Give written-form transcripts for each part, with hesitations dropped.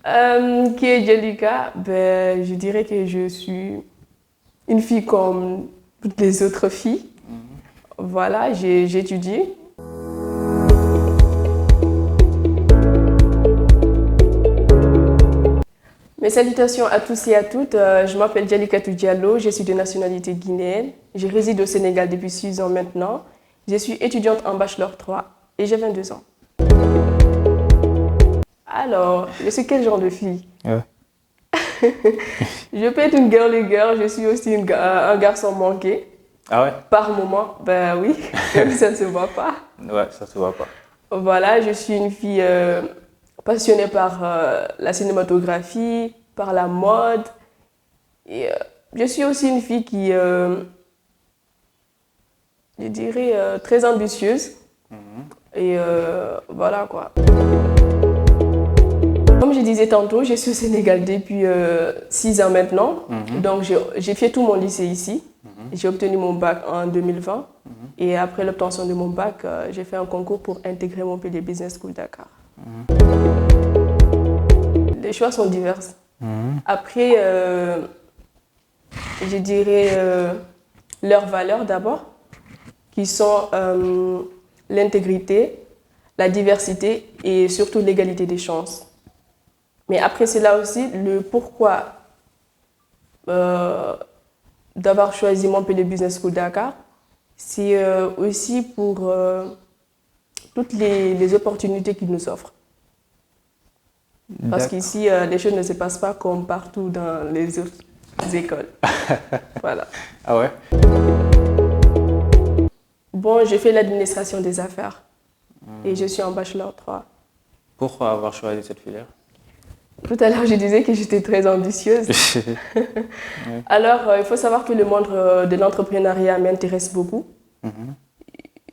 Qui est Djelika? Ben, je dirais que je suis une fille comme toutes les autres filles. Voilà, j'étudie. Mes salutations à tous et à toutes. Je m'appelle Djalikatou Diallo, je suis de nationalité guinéenne. Je réside au Sénégal depuis 6 ans maintenant. Je suis étudiante en Bachelor 3 et j'ai 22 ans. Alors, je suis quel genre de fille? Ouais. Je peux être une girly girl, je suis aussi un garçon manqué. Ah ouais? Par moment, ben oui, même si ça ne se voit pas. Ouais, ça se voit pas. Voilà, je suis une fille passionnée par la cinématographie, par la mode. Et je suis aussi une fille qui, je dirais, très ambitieuse. Et voilà quoi. Comme je disais tantôt, je suis au Sénégal depuis 6 ans maintenant. Donc j'ai fait tout mon lycée ici. J'ai obtenu mon bac en 2020. Et après l'obtention de mon bac, j'ai fait un concours pour intégrer Montpellier Business School Dakar. Les choix sont divers. Après, je dirais leurs valeurs d'abord, qui sont l'intégrité, la diversité et surtout l'égalité des chances. Mais après cela aussi, le pourquoi d'avoir choisi Montpellier Business School Dakar, c'est aussi pour toutes les opportunités qu'ils nous offrent. Parce qu'ici, les choses ne se passent pas comme partout dans les autres écoles. Voilà. Ah ouais? Bon, j'ai fait l'administration des affaires et je suis en Bachelor 3. Pourquoi avoir choisi cette filière? Tout à l'heure, je disais que j'étais très ambitieuse. Alors, il faut savoir que le monde de l'entrepreneuriat m'intéresse beaucoup.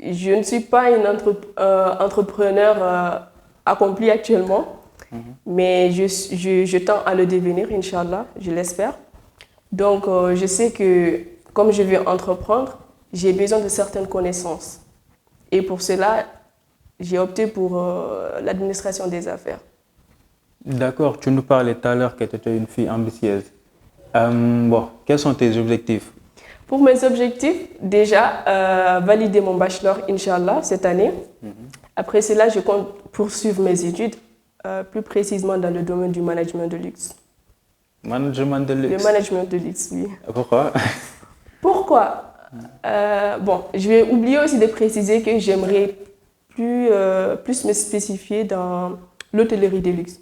Je ne suis pas une entrepreneur accomplie actuellement, mais je tends à le devenir, Inch'Allah, je l'espère. Donc, je sais que comme je veux entreprendre, j'ai besoin de certaines connaissances. Et pour cela, j'ai opté pour l'administration des affaires. D'accord, tu nous parlais tout à l'heure que tu étais une fille ambitieuse. Bon, quels sont tes objectifs? Pour mes objectifs, déjà, valider mon bachelor, Inch'Allah, cette année. Après cela, je compte poursuivre mes études, plus précisément dans le domaine du management de luxe. Management de luxe? Le management de luxe, oui. Pourquoi? Pourquoi? Bon, je vais oublier aussi de préciser que j'aimerais plus me spécifier dans l'hôtellerie de luxe.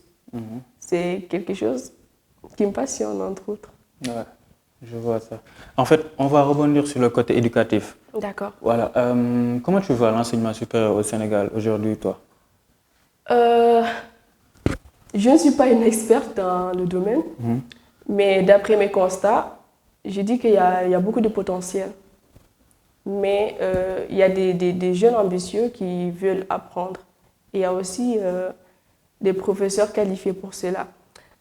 C'est quelque chose qui me passionne, entre autres. Ouais, je vois ça. En fait, on va rebondir sur le côté éducatif. D'accord. Voilà. Comment tu vois l'enseignement supérieur au Sénégal aujourd'hui, toi? Je ne suis pas une experte dans le domaine, mais d'après mes constats, je dis qu'il y a beaucoup de potentiel. Mais il y a des jeunes ambitieux qui veulent apprendre. Et il y a aussi des professeurs qualifiés pour cela.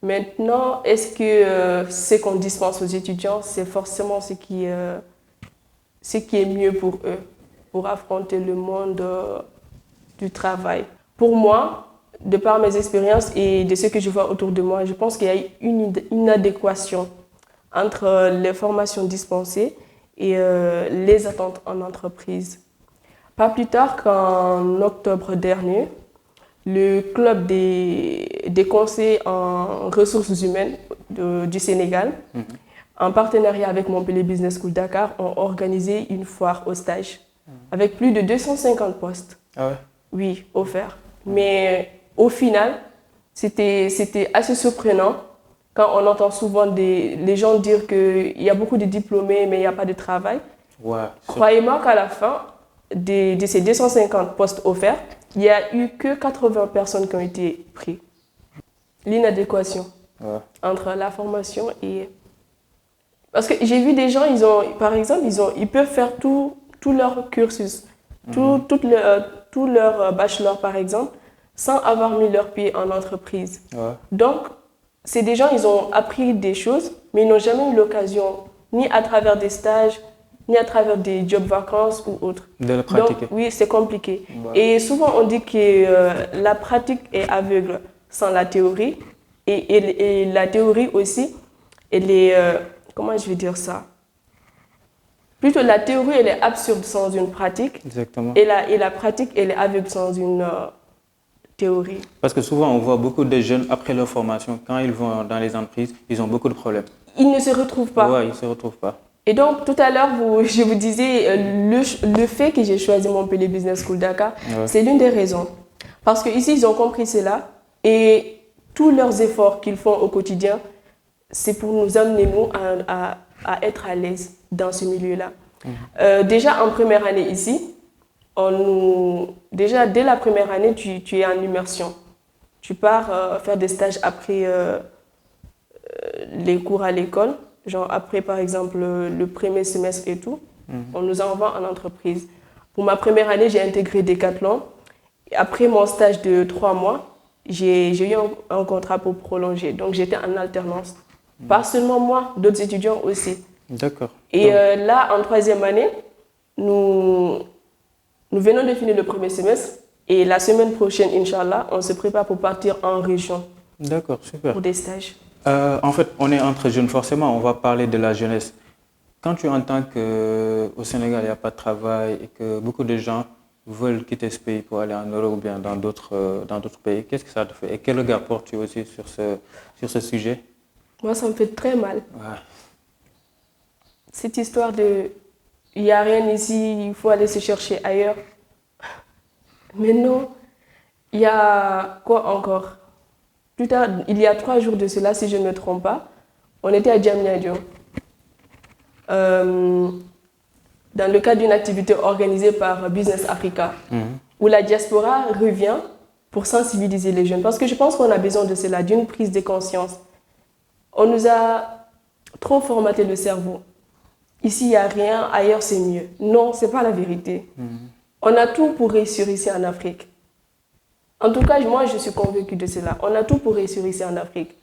Maintenant, est-ce que ce qu'on dispense aux étudiants, c'est forcément ce qui est mieux pour eux, pour affronter le monde du travail? Pour moi, de par mes expériences et de ce que je vois autour de moi, je pense qu'il y a une inadéquation entre les formations dispensées et les attentes en entreprise. Pas plus tard qu'en octobre dernier, le club des conseillers en ressources humaines du Sénégal, en partenariat avec Montpellier Business School Dakar, ont organisé une foire au stage avec plus de 250 postes. Ah ouais? Oui, offerts. Mais au final, c'était assez surprenant quand on entend souvent les gens dire qu'il y a beaucoup de diplômés, mais il n'y a pas de travail. Ouais. Croyez-moi qu'à la fin de ces 250 postes offerts, il n'y a eu que 80 personnes qui ont été prises. L'inadéquation entre la formation et... Parce que j'ai vu des gens, par exemple, ils peuvent faire tout leur cursus, tout leur bachelor, par exemple, sans avoir mis leurs pieds en entreprise. Donc, c'est des gens, ils ont appris des choses, mais ils n'ont jamais eu l'occasion, ni à travers des stages, ni à travers des jobs vacances ou autres. De le pratiquer. Donc, oui, c'est compliqué. Et souvent, on dit que la pratique est aveugle sans la théorie. Et la théorie aussi, elle est, comment je vais dire ça? Plutôt la théorie, elle est absurde sans une pratique. Exactement. Et la pratique, elle est aveugle sans une théorie. Parce que souvent, on voit beaucoup de jeunes, après leur formation, quand ils vont dans les entreprises, ils ont beaucoup de problèmes. Ils ne se retrouvent pas. Ouais, ils ne se retrouvent pas. Et donc, tout à l'heure, je vous disais, le fait que j'ai choisi Montpellier Business School Dakar, c'est l'une des raisons. Parce qu'ici, ils ont compris cela et tous leurs efforts qu'ils font au quotidien, c'est pour nous amener, nous, à être à l'aise dans ce milieu-là. Déjà, en première année ici, déjà, dès la première année, tu es en immersion. Tu pars faire des stages après les cours à l'école. Genre après, par exemple, le premier semestre et tout, on nous envoie en entreprise. Pour ma première année, j'ai intégré Decathlon. Après mon stage de 3 mois, j'ai eu un contrat pour prolonger. Donc, j'étais en alternance. Pas seulement moi, d'autres étudiants aussi. D'accord. Et là, en troisième année, nous venons de finir le premier semestre. Et la semaine prochaine, Inch'Allah, on se prépare pour partir en région. D'accord, super. Pour des stages. En fait, on est entre jeunes, forcément, on va parler de la jeunesse. Quand tu entends qu'au Sénégal, il n'y a pas de travail et que beaucoup de gens veulent quitter ce pays pour aller en Europe ou bien dans d'autres pays, qu'est-ce que ça te fait? Et quel regard portes-tu aussi sur ce sujet? Moi, ça me fait très mal. Ouais. Cette histoire de « il n'y a rien ici, il faut aller se chercher ailleurs ». Mais non, il y a quoi encore? Plus tard, il y a 3 jours de cela, si je ne me trompe pas, on était à Diamniadio. Dans le cadre d'une activité organisée par Business Africa, où la diaspora revient pour sensibiliser les jeunes. Parce que je pense qu'on a besoin de cela, d'une prise de conscience. On nous a trop formaté le cerveau. Ici, il n'y a rien, ailleurs, c'est mieux. Non, ce n'est pas la vérité. On a tout pour réussir ici en Afrique. En tout cas, moi, je suis convaincue de cela. On a tout pour réussir ici en Afrique.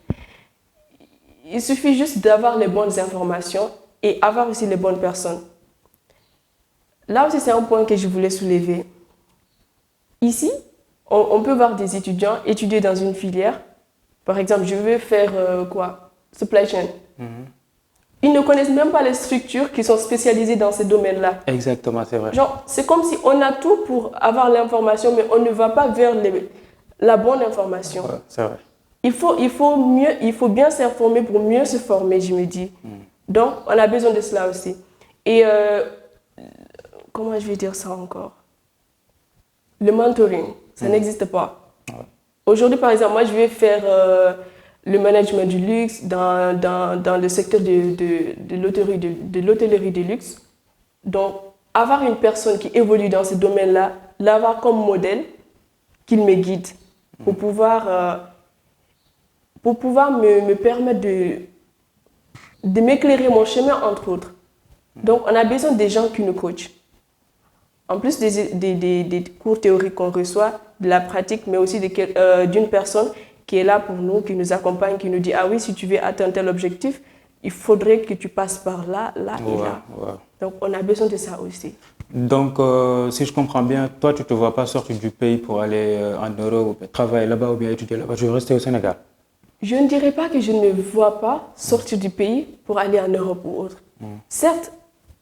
Il suffit juste d'avoir les bonnes informations et avoir aussi les bonnes personnes. Là aussi, c'est un point que je voulais soulever. Ici, on peut voir des étudiants étudier dans une filière. Par exemple, je veux faire supply chain. Ils ne connaissent même pas les structures qui sont spécialisées dans ces domaines-là. Exactement, c'est vrai. Genre, c'est comme si on a tout pour avoir l'information, mais on ne va pas vers la bonne information. Ouais, c'est vrai. Il faut bien s'informer pour mieux se former, je me dis. Donc, on a besoin de cela aussi. Et comment je vais dire ça encore? Le mentoring, ça n'existe pas. Ouais. Aujourd'hui, par exemple, moi, je vais faire le management du luxe dans le secteur de l'hôtellerie de luxe. Donc, avoir une personne qui évolue dans ce domaine-là, l'avoir comme modèle, qu'il me guide pour pouvoir me permettre de m'éclairer mon chemin, entre autres. Donc, on a besoin des gens qui nous coachent. En plus des cours théoriques qu'on reçoit, de la pratique, mais aussi d'une personne qui est là pour nous, qui nous accompagne, qui nous dit « Ah oui, si tu veux atteindre tel objectif, il faudrait que tu passes par là, là et là. » Donc, on a besoin de ça aussi. Donc, si je comprends bien, toi, tu ne te vois pas sortir du pays pour aller en Europe, ou travailler là-bas ou bien étudier là-bas. Tu veux rester au Sénégal? Je ne dirais pas que je ne vois pas sortir du pays pour aller en Europe ou autre. Certes,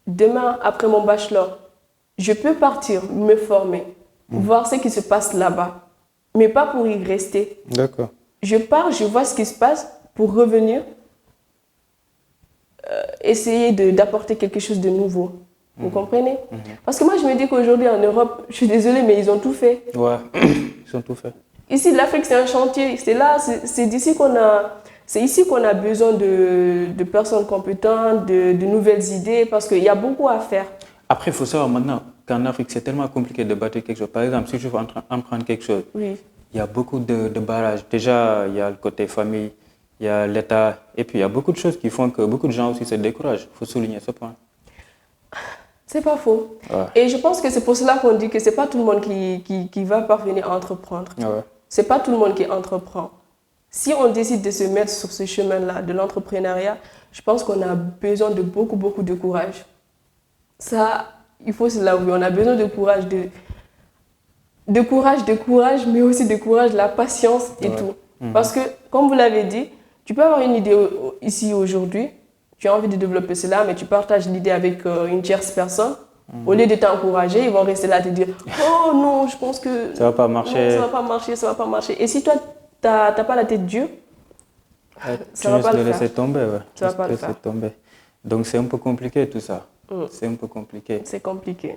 demain, après mon bachelor, je peux partir, me former, voir ce qui se passe là-bas, mais pas pour y rester. D'accord. Je pars, je vois ce qui se passe pour revenir, essayer d'apporter quelque chose de nouveau. Vous comprenez? Parce que moi, je me dis qu'aujourd'hui, en Europe, je suis désolée, mais ils ont tout fait. Ouais, ils ont tout fait. Ici, l'Afrique, c'est un chantier. C'est là, c'est d'ici qu'on a... C'est ici qu'on a besoin de personnes compétentes, de nouvelles idées, parce qu'il y a beaucoup à faire. Après, il faut savoir maintenant qu'en Afrique, c'est tellement compliqué de bâtir quelque chose. Par exemple, si je veux emprunter quelque chose, il y a beaucoup de barrages. Déjà, il y a le côté famille, il y a l'État, et puis il y a beaucoup de choses qui font que beaucoup de gens aussi se découragent. Il faut souligner ce point. C'est pas faux. Ouais. Et je pense que c'est pour cela qu'on dit que c'est pas tout le monde qui va parvenir à entreprendre. Ouais. C'est pas tout le monde qui entreprend. Si on décide de se mettre sur ce chemin-là de l'entrepreneuriat, je pense qu'on a besoin de beaucoup de courage. Ça, il faut se l'avouer, on a besoin de courage, mais aussi de courage, la patience et tout. Parce que, comme vous l'avez dit, tu peux avoir une idée ici aujourd'hui, tu as envie de développer cela, mais tu partages l'idée avec une tierce personne. Au lieu de t'encourager, ils vont rester là et te dire « Oh non, je pense que Ça va pas marcher. Non, ça va pas marcher, ça va pas marcher. » Et si toi, tu n'as pas la tête dure, ça va pas tu le risques de faire. laisser tomber, ouais. Ça va pas le Laisser faire. tomber. Donc c'est un peu compliqué tout ça. C'est un peu compliqué. C'est compliqué.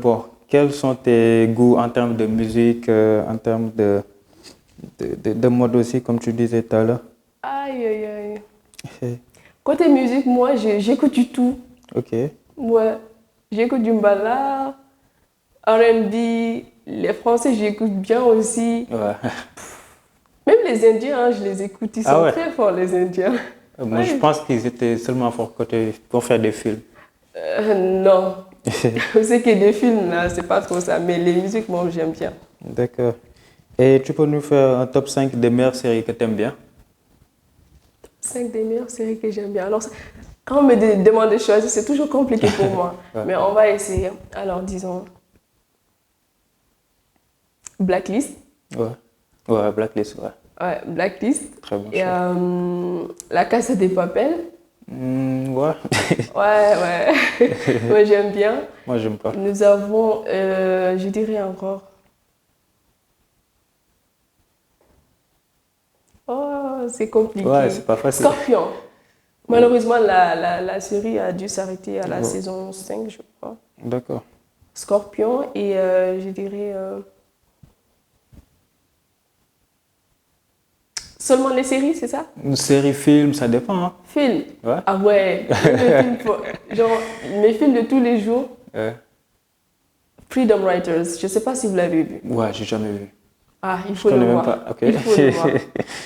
Bon, quels sont tes goûts en termes de musique, en termes de mode aussi, comme tu disais tout à l'heure? Aïe, aïe, aïe. Côté musique, moi, j'écoute du tout. Ok. Ouais, j'écoute du mbala, R&B, les Français, j'écoute bien aussi. Ouais. Même les Indiens, hein, je les écoute, ils sont très forts, les Indiens. Moi, je pense qu'ils étaient seulement forts pour faire des films. Non, c'est que des films, là, c'est pas trop ça, mais les musiques, moi, j'aime bien. D'accord. Et tu peux nous faire un top 5 des meilleures séries que tu aimes bien? 5 des meilleures séries que j'aime bien. Alors, quand on me demande de choisir, c'est toujours compliqué pour moi. Mais on va essayer. Alors, disons, Blacklist. Ouais, Blacklist, ouais. Ouais, Blacklist. Très bon Et choix. La Casa de Papel. Ouais. Ouais. Ouais, j'aime bien. Moi, j'aime pas. Nous avons, je dirais encore. Oh, c'est compliqué. Ouais, c'est pas facile. Scorpion. Malheureusement, la série a dû s'arrêter à la saison 5, je crois. D'accord. Scorpion et je dirais seulement les séries, c'est ça? Une série, film, ça dépend. Hein. Film. Ouais. Ah ouais. Genre, mes films de tous les jours. Freedom Writers. Je ne sais pas si vous l'avez vu. Ouais, j'ai jamais vu. Ah, il faut le voir. Pas. Okay. Il faut le voir.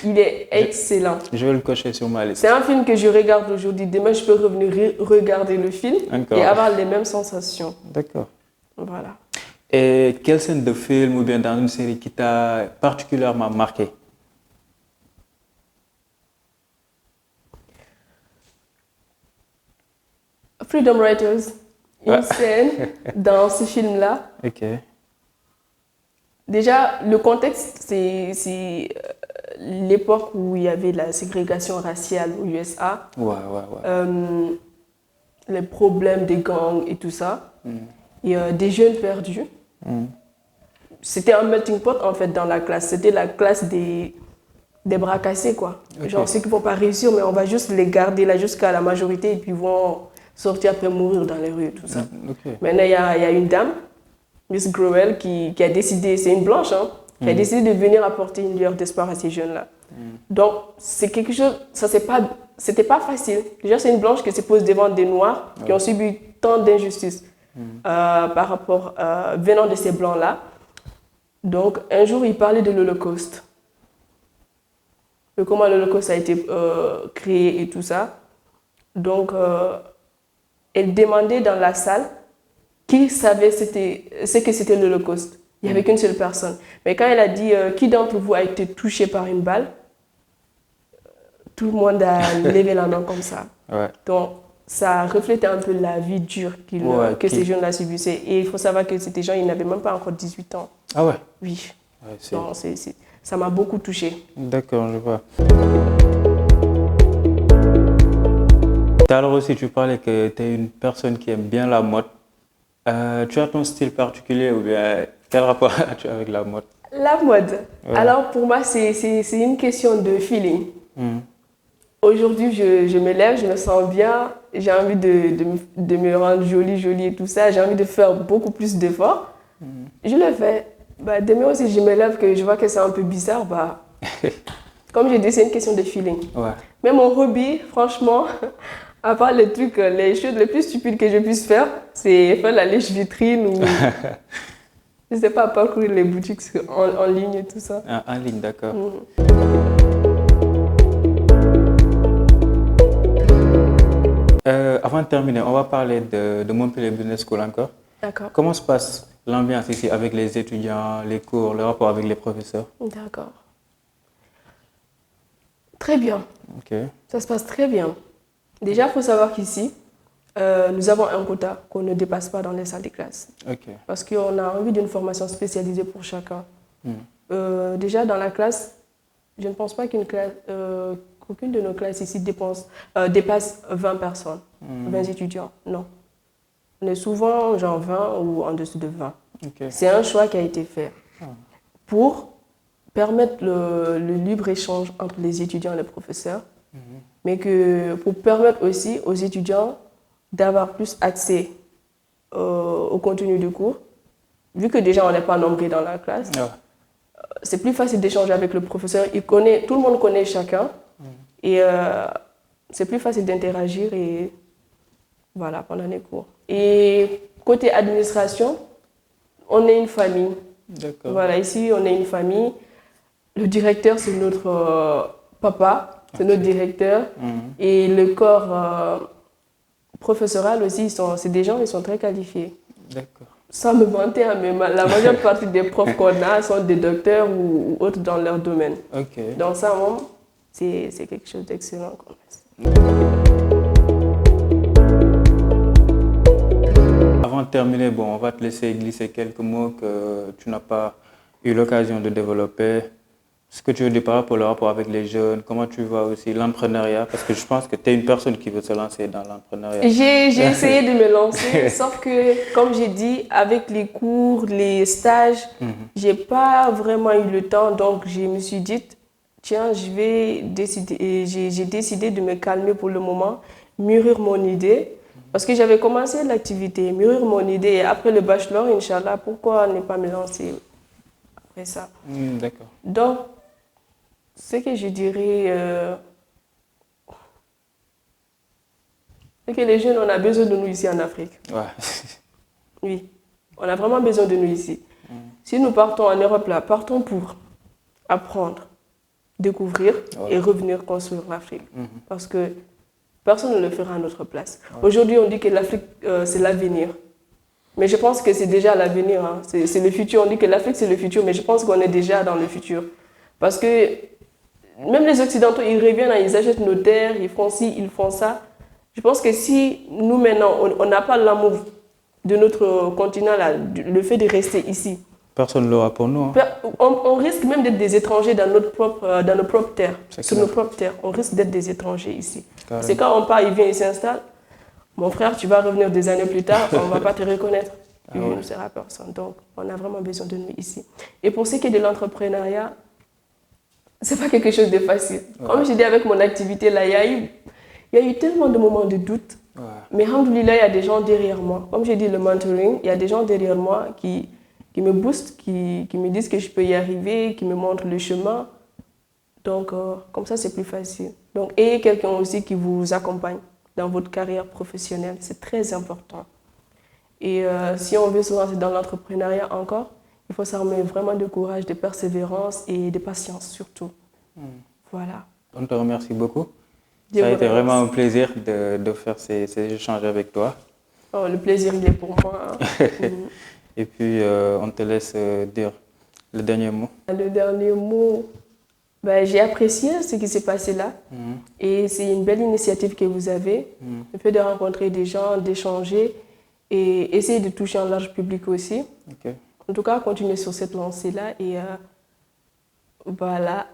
Il est excellent. Je vais le cocher sur ma liste. C'est un film que je regarde aujourd'hui. Demain, je peux revenir regarder le film et avoir les mêmes sensations. D'accord. Voilà. Et quelle scène de film ou bien dans une série qui t'a particulièrement marqué? Freedom Writers. Une scène dans ce film-là. Ok. Déjà, le contexte, c'est l'époque où il y avait la ségrégation raciale aux USA. Ouais. Les problèmes des gangs et tout ça. Et des jeunes perdus. C'était un melting pot en fait dans la classe. C'était la classe des bras cassés quoi. Okay. Genre ceux qui ne vont pas réussir, mais on va juste les garder là jusqu'à la majorité et puis vont sortir après mourir dans les rues et tout ça. Okay. Maintenant, il y a une dame, Miss Growell, qui a décidé, c'est une blanche, hein, qui a décidé de venir apporter une lueur d'espoir à ces jeunes-là. Donc, c'est quelque chose, c'était pas facile. Déjà, c'est une blanche qui se pose devant des noirs qui ont subi tant d'injustices par rapport, venant de ces blancs-là. Donc, un jour, il parlait de l'Holocauste. De comment l'Holocauste a été créé et tout ça. Donc, elle demandait dans la salle qui savait ce que c'était l'Holocauste. Il n'y avait qu'une seule personne. Mais quand elle a dit qui d'entre vous a été touché par une balle, tout le monde a levé la main comme ça. Ouais. Donc, ça reflétait un peu la vie dure que ces jeunes-là subissaient. Et il faut savoir que ces gens, ils n'avaient même pas encore 18 ans. Ah ouais? Oui. Donc, ça m'a beaucoup touchée. D'accord, je vois. Tout à l'heure aussi, tu parlais que tu es une personne qui aime bien la mode. Tu as ton style particulier ou bien quel rapport as-tu avec la mode? La mode. Ouais. Alors pour moi, c'est une question de feeling. Aujourd'hui, je me lève, je me sens bien, j'ai envie de me rendre jolie et tout ça. J'ai envie de faire beaucoup plus d'efforts. Je le fais. Demain aussi, je me lève, que je vois que c'est un peu bizarre. Comme j'ai dit, c'est une question de feeling. Ouais. Mais mon hobby, franchement, à part les trucs, les choses les plus stupides que je puisse faire, c'est faire la lèche-vitrine ou, je ne sais pas, parcourir les boutiques en ligne et tout ça. En ligne, d'accord. Avant de terminer, on va parler de Montpellier Business School encore. D'accord. Comment se passe l'ambiance ici avec les étudiants, les cours, le rapport avec les professeurs? D'accord. Très bien. Ok. Ça se passe très bien. Déjà, il faut savoir qu'ici, nous avons un quota qu'on ne dépasse pas dans les salles de classe. Ok. Parce qu'on a envie d'une formation spécialisée pour chacun. Déjà, dans la classe, je ne pense pas qu'aucune de nos classes ici dépasse 20 personnes, 20 étudiants. Non. On est souvent genre 20 ou en dessous de 20. Okay. C'est un choix qui a été fait pour permettre le libre-échange entre les étudiants et les professeurs, mais pour permettre aussi aux étudiants d'avoir plus accès au contenu du cours. Vu que déjà on n'est pas nombreux dans la classe, c'est plus facile d'échanger avec le professeur. Tout le monde connaît chacun et c'est plus facile d'interagir et voilà, pendant les cours. Et côté administration, on est une famille. D'accord. Voilà, ici on est une famille. Le directeur, c'est notre papa, c'est notre directeur. Et le corps professoral aussi, c'est des gens qui sont très qualifiés. D'accord. Sans me vanter, hein, mais la majeure partie des profs qu'on a sont des docteurs ou autres dans leur domaine. Okay. Donc ça, c'est quelque chose d'excellent. Avant de terminer, on va te laisser glisser quelques mots que tu n'as pas eu l'occasion de développer. Ce que tu veux dire par rapport au rapport avec les jeunes, comment tu vois aussi l'entrepreneuriat, parce que je pense que tu es une personne qui veut se lancer dans l'entrepreneuriat. J'ai essayé de me lancer, sauf que, comme j'ai dit, avec les cours, les stages, j'ai pas vraiment eu le temps, donc je me suis dit, tiens, j'ai décidé de me calmer pour le moment, mûrir mon idée, parce que j'avais commencé l'activité, mûrir mon idée, et après le bachelor, Inch'Allah, pourquoi ne pas me lancer après ça? D'accord. Donc, ce que je dirais, c'est que les jeunes, on a besoin de nous ici en Afrique. Ouais. Oui, on a vraiment besoin de nous ici. Si nous partons en Europe, là, partons pour apprendre, découvrir et revenir construire l'Afrique. Parce que personne ne le fera à notre place. Aujourd'hui, on dit que l'Afrique, c'est l'avenir. Mais je pense que c'est déjà l'avenir. Hein. C'est le futur. On dit que l'Afrique, c'est le futur, mais je pense qu'on est déjà dans le futur. Parce que même les Occidentaux, ils reviennent, ils achètent nos terres, ils font ci, ils font ça. Je pense que si nous, maintenant, on n'a pas l'amour de notre continent, là, le fait de rester ici. Personne ne l'aura pour nous. Hein. On risque même d'être des étrangers dans nos propres terres. Sur nos propres terres, on risque d'être des étrangers ici. C'est quand on part, il vient, il s'installe. Mon frère, tu vas revenir des années plus tard, on ne va pas te reconnaître. Il ne sera personne. Donc, on a vraiment besoin de nous ici. Et pour ce qui est de l'entrepreneuriat, ce n'est pas quelque chose de facile. Comme je dis avec mon activité, là, il y a eu tellement de moments de doute. Mais alhamdoulilah, il y a des gens derrière moi. Comme j'ai dit, le mentoring, il y a des gens derrière moi qui me boostent, qui me disent que je peux y arriver, qui me montrent le chemin. Donc, comme ça, c'est plus facile. Donc, ayez quelqu'un aussi qui vous accompagne dans votre carrière professionnelle. C'est très important. Et si on veut se lancer dans l'entrepreneuriat encore, il faut s'armer vraiment de courage, de persévérance et de patience surtout. Voilà. On te remercie beaucoup. Ça a été vraiment un plaisir de faire ces échanges avec toi. Oh, le plaisir, il est pour moi. Et puis, on te laisse dire le dernier mot. Le dernier mot, j'ai apprécié ce qui s'est passé là. Et c'est une belle initiative que vous avez. Le fait de rencontrer des gens, d'échanger et essayer de toucher un large public aussi. Okay. En tout cas, continuez sur cette lancée-là. Et voilà.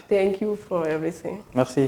Thank you for everything. Merci.